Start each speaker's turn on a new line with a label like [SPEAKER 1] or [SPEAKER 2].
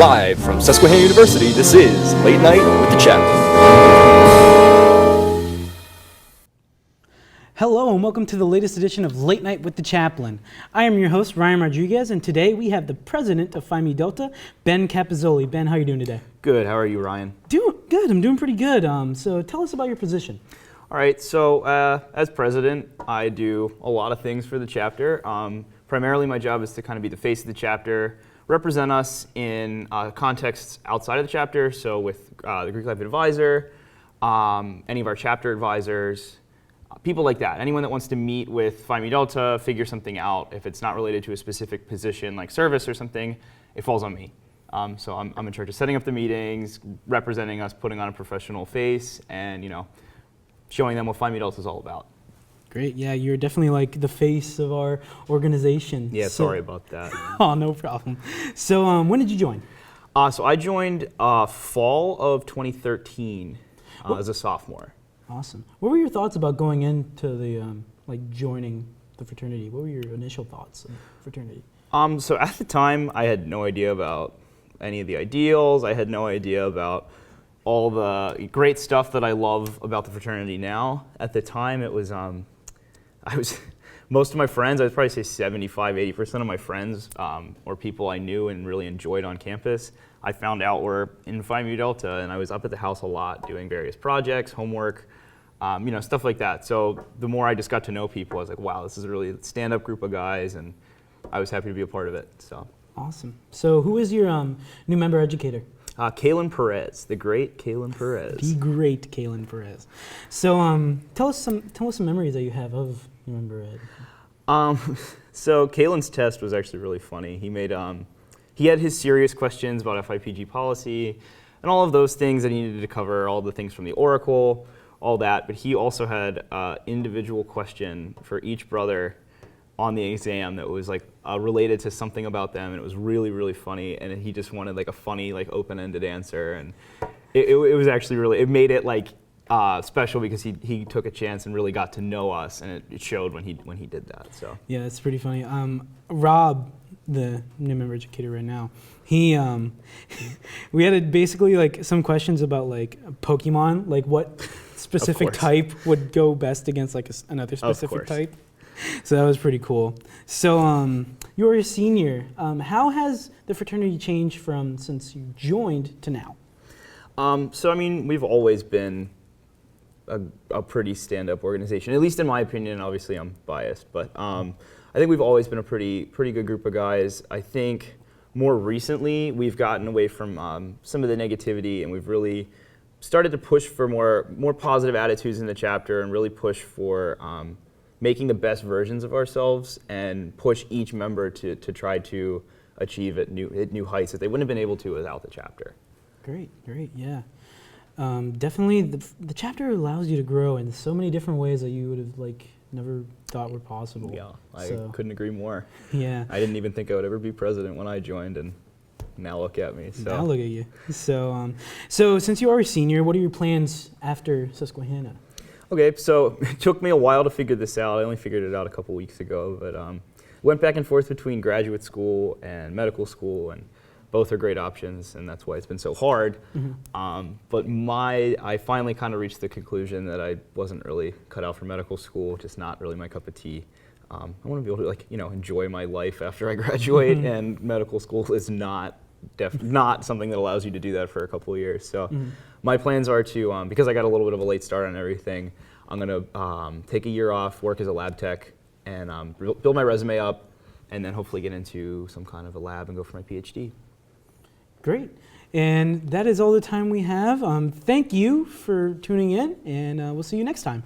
[SPEAKER 1] Live from Susquehanna University, this is Late Night with the Chaplain.
[SPEAKER 2] Hello and welcome to the latest edition of Late Night with the Chaplain. I am your host, Ryan Rodriguez, and today we have the president of Phi Mi Delta, Ben Capozzoli. Ben, how are you doing today?
[SPEAKER 3] Good. How are you, Ryan?
[SPEAKER 2] Doing good. I'm doing pretty good. So tell us about your position.
[SPEAKER 3] All right. So as president, I do a lot of things for the chapter. Primarily, my job is to kind of be the face of the chapter, represent us in contexts outside of the chapter. So with the Greek Life Advisor, any of our chapter advisors, people like that. Anyone that wants to meet with Phi Mi Delta, figure something out. If it's not related to a specific position like service or something, it falls on me. So I'm in charge of setting up the meetings, representing us, putting on a professional face, and showing them what Phi Mi Delta is all about.
[SPEAKER 2] Great. Yeah, you're definitely like the face of our organization.
[SPEAKER 3] Yeah, sorry about that.
[SPEAKER 2] Oh, no problem. So when did you join?
[SPEAKER 3] So I joined fall of 2013 as a sophomore.
[SPEAKER 2] Awesome. What were your thoughts about going into the, joining the fraternity? What were your initial thoughts of fraternity?
[SPEAKER 3] So at the time, I had no idea about any of the ideals. I had no idea about all the great stuff that I love about the fraternity now. At the time, it was, most of my friends, I'd probably say 75, 80% of my friends or people I knew and really enjoyed on campus, I found out were in Phi Mi Delta, and I was up at the house a lot doing various projects, homework, stuff like that. So the more I just got to know people, I was like, wow, this is a really stand-up group of guys, and I was happy to be a part of it. So
[SPEAKER 2] awesome. So who is your new member educator?
[SPEAKER 3] Kalen Perez, the great Kalen Perez.
[SPEAKER 2] The great Kalen Perez. So tell us some memories that you have of your member ed.
[SPEAKER 3] So Kalen's test was actually really funny. He had his serious questions about FIPG policy and all of those things that he needed to cover, all the things from the Oracle, all that. But he also had an individual question for each brother on the exam that was related to something about them, and it was really, really funny. And he just wanted a funny, open-ended answer, and it was actually really, it made it special because he took a chance and really got to know us, and it showed when he did that. So
[SPEAKER 2] yeah, it's pretty funny. Rob, the new member educator right now, he we had basically some questions about Pokemon, what specific type would go best against another specific type. So that was pretty cool. So you're a senior. How has the fraternity changed since you joined to now?
[SPEAKER 3] We've always been a pretty stand-up organization, at least in my opinion. Obviously, I'm biased, but I think we've always been a pretty good group of guys. I think more recently we've gotten away from some of the negativity, and we've really started to push for more positive attitudes in the chapter, and really push for making the best versions of ourselves, and push each member to try to achieve at new heights that they wouldn't have been able to without the chapter.
[SPEAKER 2] Great, yeah. Definitely, the chapter allows you to grow in so many different ways that you would have never thought were possible.
[SPEAKER 3] Yeah, I couldn't agree more.
[SPEAKER 2] Yeah.
[SPEAKER 3] I didn't even think I would ever be president when I joined, and now look at me. So.
[SPEAKER 2] Now look at you. So since you are a senior, what are your plans after Susquehanna?
[SPEAKER 3] Okay, so it took me a while to figure this out. I only figured it out a couple weeks ago, but went back and forth between graduate school and medical school, and both are great options, and that's why it's been so hard. Mm-hmm. But I finally kind of reached the conclusion that I wasn't really cut out for medical school, just not really my cup of tea. I want to be able to enjoy my life after I graduate, mm-hmm. and medical school is not something that allows you to do that for a couple of years. So mm-hmm. my plans are to, because I got a little bit of a late start on everything, I'm going to take a year off, work as a lab tech, and build my resume up, and then hopefully get into some kind of a lab and go for my PhD.
[SPEAKER 2] Great. And that is all the time we have. Thank you for tuning in, and we'll see you next time.